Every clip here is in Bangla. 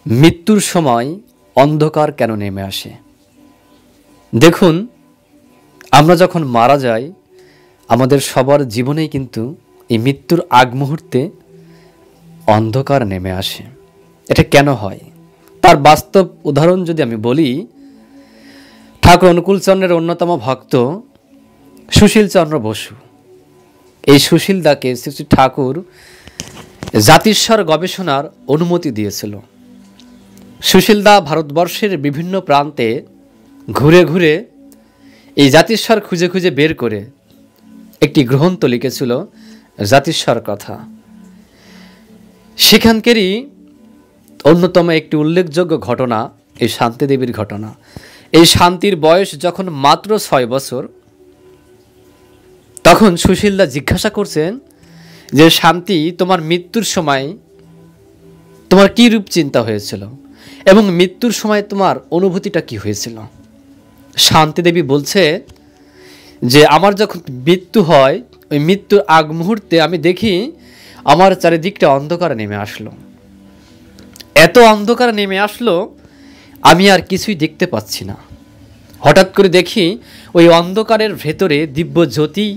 মৃত্যুর সময় অন্ধকার কেন নেমে আসে? দেখুন, আমরা যখন মারা যাই আমাদের সবার জীবনেই কিন্তু এই মৃত্যুর আগ মুহূর্তে অন্ধকার নেমে আসে। এটা কেন হয় তার বাস্তব উদাহরণ যদি আমি বলি, ঠাকুর অনুকূলচন্দ্রের অন্যতম ভক্ত সুশীলচন্দ্র বসু, এই সুশীলদাকে শ্রী শ্রী ঠাকুর জাতিস্বর গবেষণার অনুমতি দিয়েছিল। সুশীলদা ভারতবর্ষের বিভিন্ন প্রান্তে ঘুরে ঘুরে এই জাতিস্বর খুঁজে খুঁজে বের করে একটি গ্রন্থ লিখেছিল, জাতিস্বর কথা। সেখানকারই অন্যতম একটি উল্লেখযোগ্য ঘটনা এই শান্তি দেবীর ঘটনা। এই শান্তির বয়স যখন মাত্র 6 বছর, তখন সুশীলদা জিজ্ঞাসা করছেন যে, শান্তি, তোমার মৃত্যুর সময় তোমার কী রূপ চিন্তা হয়েছিল এবং মৃত্যুর সময় তোমার অনুভূতিটা কি হয়েছিল? শান্তি দেবী বলছে যে, আমার যখন মৃত্যু হয়, ওই মৃত্যুর আগ মুহূর্তে আমি দেখি আমার চারিদিকটা অন্ধকার নেমে আসলো। এত অন্ধকার নেমে আসলো আমি আর কিছুই দেখতে পাচ্ছি না। হঠাৎ করে দেখি ওই অন্ধকারের ভেতরে দিব্য জ্যোতি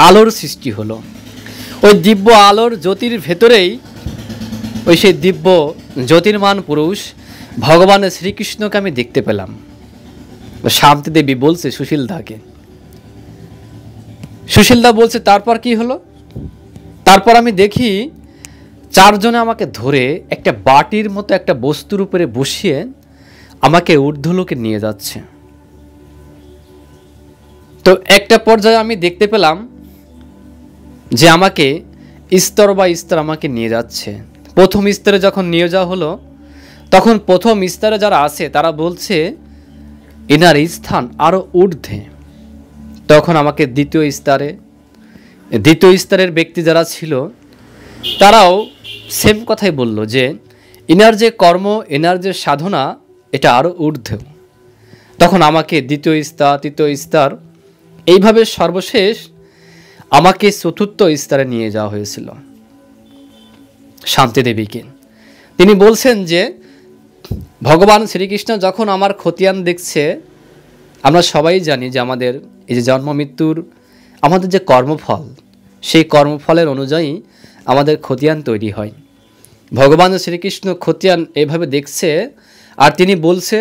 আলোর সৃষ্টি হলো। ওই দিব্য আলোর জ্যোতির ভেতরেই ওই সেই দিব্য জ্যোতির্মান পুরুষ ভগবান শ্রীকৃষ্ণকে আমি দেখতে পেলাম। শান্তি দেবী বলছে সুশীলদাকে, সুশীলদা বলছে, তারপর কি হলো? তারপর আমি দেখি 4 জনে আমাকে ধরে একটা বাটির মতো একটা বস্তুর উপরে বসিয়ে আমাকে ঊর্ধ্বলোকে নিয়ে যাচ্ছে। তো একটা পর্যায়ে আমি দেখতে পেলাম যে আমাকে স্তর বা স্তর আমাকে নিয়ে যাচ্ছে। প্রথম স্তরে যখন নিয়ে যাওয়া হলো, তখন প্রথম স্তরে যারা আছে তারা বলছে এনার স্থান আরও ঊর্ধ্বে। তখন আমাকে দ্বিতীয় স্তরের ব্যক্তি যারা ছিল তারাও সেম কথাই বলল যে এনার যে কর্ম, এনার যে সাধনা, এটা আরও ঊর্ধ্বে। তখন আমাকে দ্বিতীয় স্তর, তৃতীয় স্তর, এইভাবে সর্বশেষ আমাকে চতুর্থ স্তরে নিয়ে যাওয়া হয়েছিল শান্তি দেবীকে। তিনি বলছেন যে ভগবান শ্রীকৃষ্ণ যখন আমার খতিয়ান দেখছে, আমরা সবাই জানি যে আমাদের এই যে জন্ম মৃত্যুর আমাদের যে কর্মফল, সেই কর্মফলের অনুযায়ী আমাদের খতিয়ান তৈরি হয়। ভগবান শ্রীকৃষ্ণ খতিয়ান এভাবে দেখছে আর তিনি বলছে,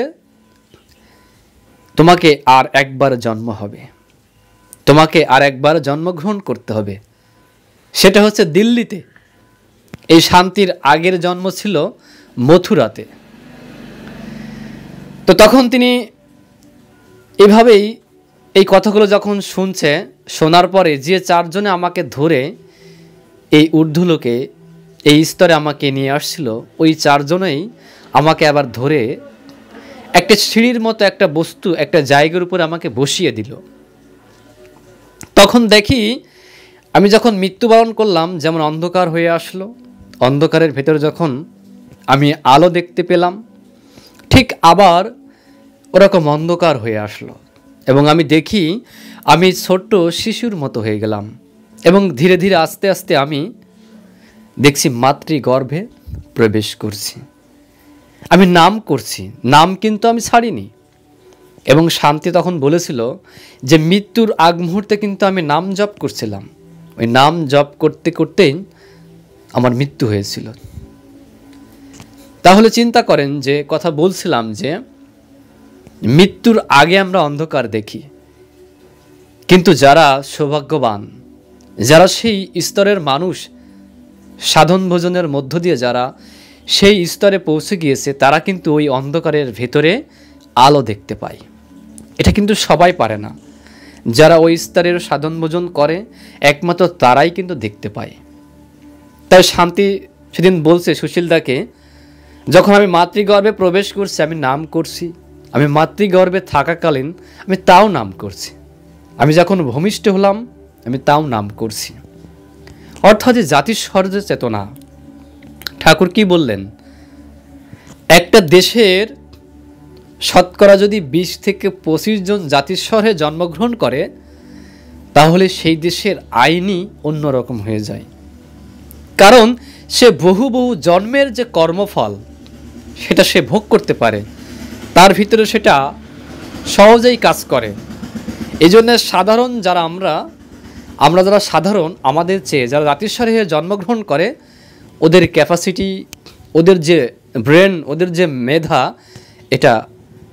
তোমাকে আর একবার জন্ম হবে, তোমাকে আর একবার জন্মগ্রহণ করতে হবে। সেটা হচ্ছে দিল্লিতে। এই শান্তির আগের জন্ম ছিল মথুরাতে। তো তখন তিনি এভাবেই এই কথাগুলো যখন শুনছে, শোনার পরে যে 4 জনে আমাকে ধরে এই ঊর্ধ্বলোকে, এই স্তরে আমাকে নিয়ে আসছিল, ওই 4 জনেই আমাকে আবার ধরে একটা সিঁড়ির মতো একটা বস্তু, একটা জায়গার উপরে আমাকে বসিয়ে দিল। তখন দেখি আমি যখন মৃত্যুবরণ করলাম, যেমন অন্ধকার হয়ে আসলো, অন্ধকারের ভেতরে যখন আমি আলো দেখতে পেলাম, ঠিক আবার ওরকম অন্ধকার হয়ে আসলো এবং আমি দেখি আমি ছোট্ট শিশুর মতো হয়ে গেলাম এবং ধীরে ধীরে আস্তে আস্তে আমি দেখছি মাতৃগর্ভে প্রবেশ করছি। আমি নাম করছি, নাম কিন্তু আমি ছাড়িনি। এবং শান্তি তখন বলেছিল যে মৃত্যুর আগ মুহূর্তে কিন্তু আমি নাম জপ করছিলাম, ওই নাম জপ করতে করতেই আমার মৃত্যু হয়েছিল। তাহলে চিন্তা করেন যে কথা বলছিলাম যে মৃত্যুর আগে আমরা অন্ধকার দেখি, কিন্তু যারা সৌভাগ্যবান, যারা সেই স্তরের মানুষ, সাধন ভোজনের মধ্য দিয়ে যারা সেই স্তরে পৌঁছে গিয়েছে, তারা কিন্তু ওই অন্ধকারের ভেতরে আলো দেখতে পায়। এটা কিন্তু সবাই পারে না। যারা ওই স্তরের সাধন ভোজন করে একমাত্র তারাই কিন্তু দেখতে পায়। তাই শান্তি সেদিন বলছে সুশীলদাকে, যখন আমি মাতৃগর্ভে প্রবেশ করছি আমি নাম করছি, আমি মাতৃগর্ভে থাকাকালীন আমি তাও নাম করছি, আমি যখন ভূমিষ্ঠ হলাম আমি তাও নাম করছি। অর্থাৎ যে জাতিস্বর যে চেতনা, ঠাকুর কি বললেন, একটা দেশের শতকরা যদি 20 থেকে 25 জন জাতিস্বরে জন্মগ্রহণ করে, তাহলে সেই দেশের আইনই অন্যরকম হয়ে যায়। কারণ সে বহু বহু জন্মের যে কর্মফল, সেটা সে ভোগ করতে পারে, তার ভিতরে সেটা সহজেই কাজ করে। এই জন্যে সাধারণ যারা আমরা যারা সাধারণ, আমাদের চেয়ে যারা জাতিস্বরে জন্মগ্রহণ করে, ওদের ক্যাপাসিটি, ওদের যে ব্রেন, ওদের যে মেধা, এটা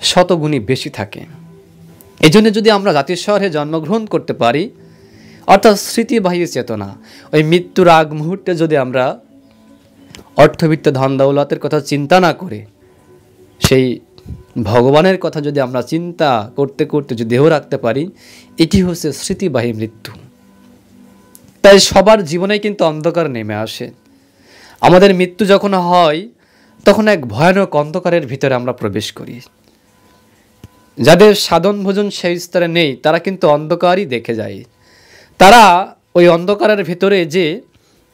শতগুণী বেশি থাকে। এই জন্য যদি আমরা জাতিস্বরে জন্মগ্রহণ করতে পারি, অর্থাৎ স্মৃতিবাহী চেতনা, ওই মৃত্যুর আগ মুহূর্তে যদি আমরা অর্থবিত্ত ধন দৌলতের কথা চিন্তা না করে সেই ভগবানের কথা যদি আমরা চিন্তা করতে করতে যদি দেহ রাখতে পারি, এটি হচ্ছে স্মৃতিবাহী মৃত্যু। তাই সবার জীবনে কিন্তু অন্ধকার নেমে আসে। আমাদের মৃত্যু যখন হয় তখন এক ভয়ানক অন্ধকারের ভিতরে আমরা প্রবেশ করি। যাদের সাধন ভোজন সেই স্তরে নেই, তারা কিন্তু অন্ধকারই দেখে যায়। তারা ওই অন্ধকারের ভিতরে যে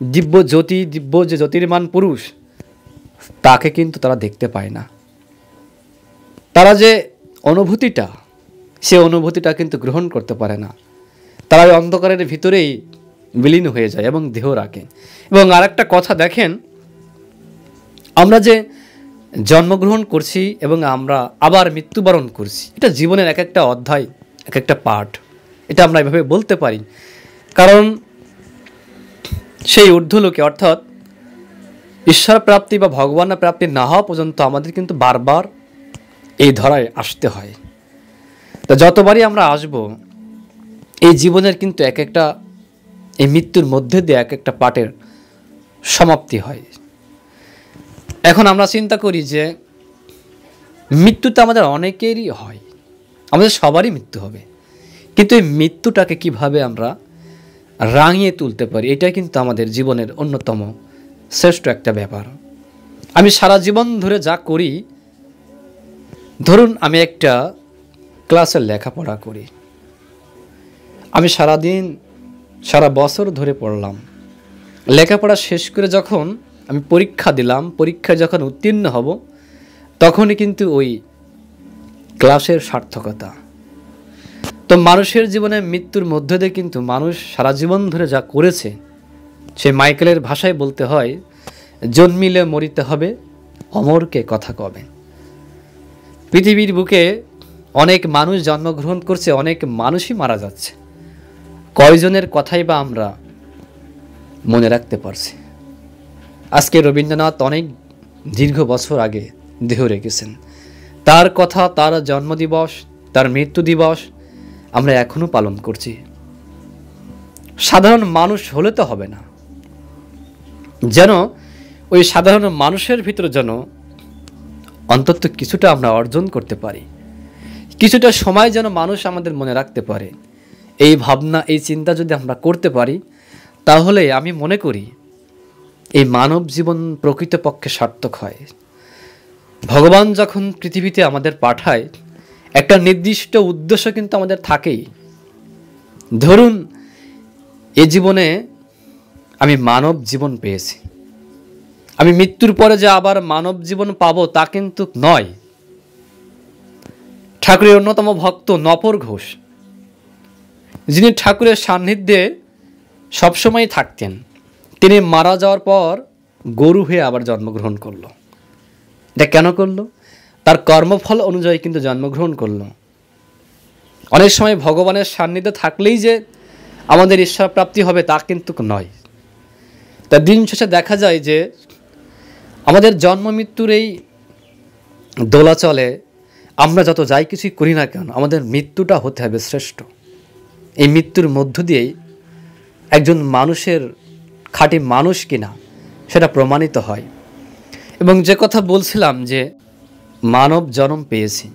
দিব্য জ্যোতি, দিব্য যে জ্যোতির্মান পুরুষ, তাকে কিন্তু তারা দেখতে পায় না। তারা যে অনুভূতিটা, সে অনুভূতিটা কিন্তু গ্রহণ করতে পারে না। তারা ওই অন্ধকারের ভিতরেই বিলীন হয়ে যায় এবং দেহ রাখে। এবং আরেকটা কথা দেখেন, আমরা যে জন্মগ্রহণ করছি এবং আমরা আবার মৃত্যুবরণ করছি, এটা জীবনের এক একটা অধ্যায়, এক একটা পাঠ, এটা আমরা এভাবে বলতে পারি। কারণ সেই ঊর্ধ্বলোকে অর্থাৎ ঈশ্বর প্রাপ্তি বা ভগবানের প্রাপ্তি না হওয়া পর্যন্ত আমাদের কিন্তু বারবার এই ধরায় আসতে হয়। তা যতবারই আমরা আসব, এই জীবনের কিন্তু এক একটা, এই মৃত্যুর মধ্যে দিয়ে এক একটা পাঠের সমাপ্তি হয়। এখন আমরা চিন্তা করি যে মৃত্যুটা আমাদের অনেকেরই হয়, আমাদের সবারই মৃত্যু হবে, কিন্তু এই মৃত্যুটাকে কিভাবে আমরা রাঙিয়ে তুলতে পারি, এটাই কিন্তু আমাদের জীবনের অন্যতম শ্রেষ্ঠ একটা ব্যাপার। আমি সারা জীবন ধরে যা করি, ধরুন আমি একটা ক্লাসের লেখাপড়া করি, আমি সারাদিন সারা বছর ধরে পড়লাম, লেখাপড়া শেষ করে যখন আমি পরীক্ষা দিলাম, পরীক্ষায় যখন উত্তীর্ণ হব, তখনই কিন্তু ওই ক্লাসের সার্থকতা। তো মানুষের জীবনে মৃত্যুর মধ্যে দিয়ে কিন্তু মানুষ সারা জীবন ধরে যা করেছে, সে মাইকেলের ভাষায় বলতে হয়, জন্মিলে মরিতে হবে, অমরকে কথা কবে। পৃথিবীর বুকে অনেক মানুষ জন্মগ্রহণ করছে, অনেক মানুষই মারা যাচ্ছে, কয়জনের কথাই বা আমরা মনে রাখতে পারছি। আজকে রবীন্দ্রনাথ অনেক দীর্ঘ বছর আগে দেহ রেখেছেন, তার কথা, তার জন্মদিবস, তার মৃত্যু দিবস আমরা এখনো পালন করছি। সাধারণ মানুষ হলে তো হবে না, যেন ওই সাধারণ মানুষের ভিতরে যেন অন্তত কিছুটা আমরা অর্জন করতে পারি, কিছুটা সময় যেন মানুষ আমাদের মনে রাখতে পারে। এই ভাবনা, এই চিন্তা যদি আমরা করতে পারি, তাহলে আমি মনে করি এই মানব জীবন প্রকৃতপক্ষে সার্থক হয়। ভগবান যখন পৃথিবীতে আমাদের পাঠায়, একটা নির্দিষ্ট উদ্দেশ্য কিন্তু আমাদের থাকেই। ধরুন এই জীবনে আমি মানব জীবন পেয়েছি, আমি মৃত্যুর পরে যে আবার মানব জীবন পাবো তা কিন্তু নয়। ঠাকুরের অন্যতম ভক্ত নপর ঘোষ, যিনি ঠাকুরের সান্নিধ্যে সবসময় থাকতেন, তিনি মারা যাওয়ার পর গরু হয়ে আবার জন্মগ্রহণ করলো। এটা কেন করলো? তার কর্মফল অনুযায়ী কিন্তু জন্মগ্রহণ করলো। অনেক সময় ভগবানের সান্নিধ্যে থাকলেই যে আমাদের ঈশ্বর প্রাপ্তি হবে তা কিন্তু নয়। তা দিন শেষে দেখা যায় যে আমাদের জন্ম মৃত্যুর এই দোলাচলে আমরা যত যাই কিছুই করি না কেন, আমাদের মৃত্যুটা হতে হবে শ্রেষ্ঠ। এই মৃত্যুর মধ্য দিয়েই একজন মানুষের খাঁটি মানুষ কিনা সেটা প্রমাণিত হয়। এবং যে কথা বলছিলাম যে মানব জন্ম পেয়েছি,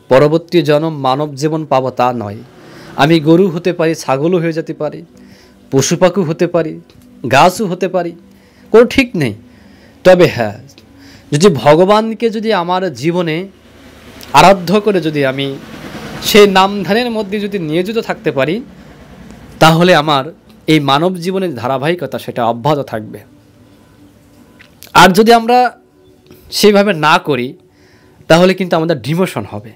পরবর্তী জন্ম মানব জীবন পাবো তা নয়। আমি গরু হতে পারি, ছাগলও হয়ে যেতে পারি, পশু পাখি হতে পারি, গাছও হতে পারি, কোনো ঠিক নেই। তবে হ্যাঁ, যদি ভগবানকে যদি আমার জীবনে আরাধ্য করে যদি আমি সেই নাম ধ্যানের মধ্যে যদি নিয়োজিত থাকতে পারি, তাহলে আমার এই মানব জীবনের ধারাবাহিকতা সেটা অব্যাহত থাকবে। আর যদি আমরা সেইভাবে না করি, তাহলে কিন্তু আমাদের ডিমোশন হবে।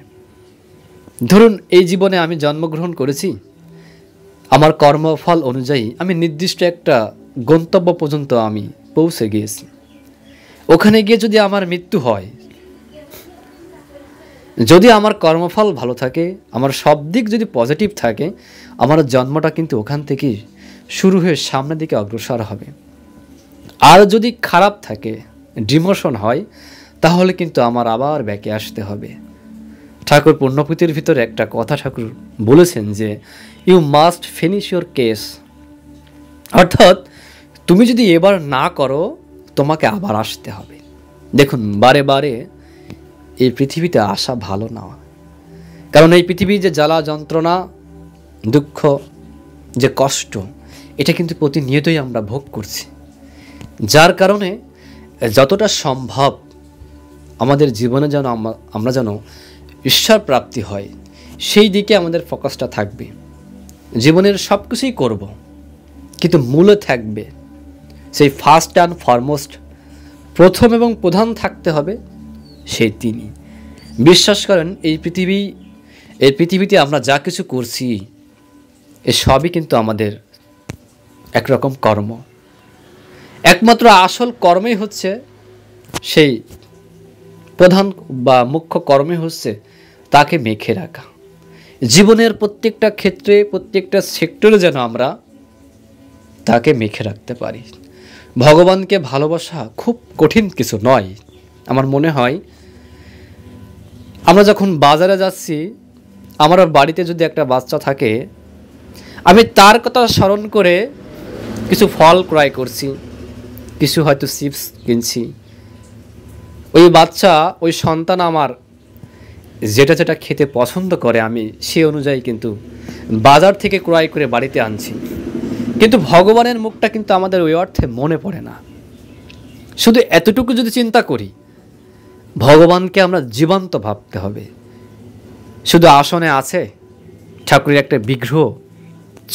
ধরুন এই জীবনে আমি জন্মগ্রহণ করেছি, আমার কর্মফল অনুযায়ী আমি নির্দিষ্ট একটা গন্তব্য পর্যন্ত আমি পৌঁছে গিয়েছি। ওখানে গিয়ে যদি আমার মৃত্যু হয়, যদি আমার কর্মফল ভালো থাকে, আমার সব দিক যদি পজিটিভ থাকে, আমার জন্মটা কিন্তু ওখান থেকেই শুরু হয়ে সামনের দিকে অগ্রসর হবে। আর যদি খারাপ থাকে, ডিমোশন হয়, তাহলে কিন্তু আমার আবার ব্যাকে আসতে হবে। ঠাকুর পূর্ণপুঁথির ভিতরে একটা কথা ঠাকুর বলেছেন যে you must finish your case, অর্থাৎ তুমি যদি এবার না করো তোমাকে আবার আসতে হবে। দেখুন, বারে বারে এই পৃথিবীতে আসা ভালো না, কারণ এই পৃথিবী যে জ্বালা যন্ত্রণা, দুঃখ, যে কষ্ট, এটা কিন্তু প্রতিনিয়তই আমরা ভোগ করছি। যার কারণে যতটা সম্ভব আমাদের জীবনে যেন আমরা যেন ঈশ্বর প্রাপ্তি হয়, সেই দিকে আমাদের ফোকাসটা থাকবে। জীবনের সব কিছুই করব, কিন্তু মূলে থাকবে সেই ফার্স্ট অ্যান্ড ফরমোস্ট, প্রথম এবং প্রধান থাকতে হবে সেই তিনি। বিশ্বাস করেন, এই পৃথিবীতে আমরা যা কিছু করছি এ সবই কিন্তু আমাদের একরকম কর্ম। একমাত্র আসল কর্মই হচ্ছে সেই প্রধান বা মুখ্য কর্মই হচ্ছে তাকে মেখে রাখা। জীবনের প্রত্যেকটা ক্ষেত্রে, প্রত্যেকটা সেক্টরে যেন আমরা তাকে মেখে রাখতে পারি। ভগবানকে ভালোবাসা খুব কঠিন কিছু নয়। আমার মনে হয় আমরা যখন বাজারে যাচ্ছি, আমার বাড়িতে যদি একটা বাচ্চা থাকে, আমি তার কথা স্মরণ করে কিছু ফল ক্রয় করছি, কিছু হয়তো চিপস কিনছি। ওই বাচ্চা, ওই সন্তান আমার যেটা যেটা খেতে পছন্দ করে, আমি সে অনুযায়ী কিন্তু বাজার থেকে ক্রয় করে বাড়িতে আনছি। কিন্তু ভগবানের মুখটা কিন্তু আমাদের ওই অর্থে মনে পড়ে না। শুধু এতটুকু যদি চিন্তা করি, ভগবানকে আমরা জীবন্ত ভাবতে হবে। শুধু আসনে আছে ঠাকুরের একটা বিগ্রহ,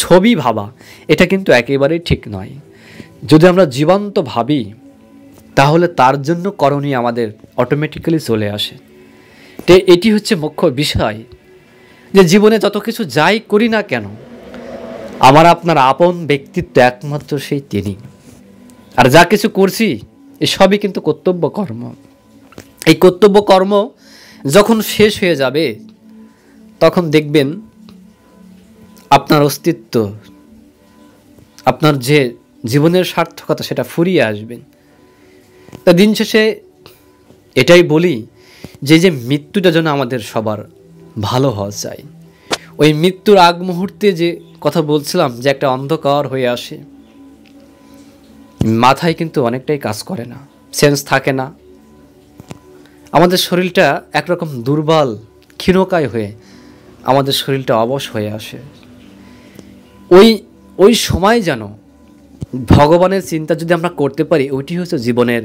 ছবি ভাবা, এটা কিন্তু একেবারেই ঠিক নয়। যদি আমরা জীবন্ত ভাবি, তাহলে তার জন্য করণীয় আমাদের অটোমেটিক্যালি চলে আসে। তো এটি হচ্ছে মুখ্য বিষয়, যে জীবনে যত কিছু যাই করি না কেন, আমার আপনার আপন ব্যক্তিত্ব একমাত্র সেই তিনি। আর যা কিছু করছি এসবই কিন্তু কর্তব্য কর্ম। এই কর্তব্য কর্ম যখন শেষ হয়ে যাবে, তখন দেখবেন আপনার অস্তিত্ব, আপনার যে জীবনের সার্থকতা, সেটা ফুরিয়ে আসবেন। তা দিন শেষে এটাই বলি যে মৃত্যুটা যেন আমাদের সবার ভালো হওয়া চাই। ওই মৃত্যুর আগ মুহূর্তে যে কথা বলছিলাম, যে একটা অন্ধকার হয়ে আসে, মাথায় কিন্তু অনেকটাই কাজ করে না, সেন্স থাকে না, আমাদের শরীরটা একরকম দুর্বল ক্ষীণকায় হয়ে আমাদের শরীরটা অবশ হয়ে আসে। ওই সময় যেন ভগবানের চিন্তা যদি আমরা করতে পারি, ওইটি হচ্ছে জীবনের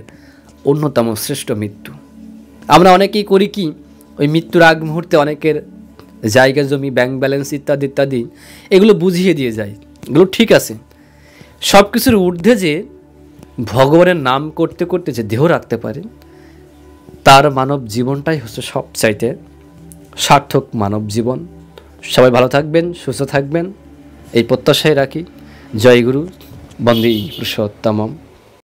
অন্যতম শ্রেষ্ঠ মৃত্যু। আমরা অনেকেই করি কি, ওই মৃত্যুর আগ মুহূর্তে অনেকের জায়গা জমি, ব্যাংক ব্যালেন্স ইত্যাদি ইত্যাদি এগুলো বুঝিয়ে দিয়ে যায়। এগুলো ঠিক আছে, সব কিছুর ঊর্ধ্বে যে ভগবানের নাম করতে করতে যে দেহ রাখতে পারে, তার মানব জীবনটাই হচ্ছে সবচাইতে সার্থক মানব জীবন। সবাই ভালো থাকবেন, সুস্থ থাকবেন, এই প্রত্যাশায় রাখি। জয় গুরু, বন্দে পুরুষোত্তমম।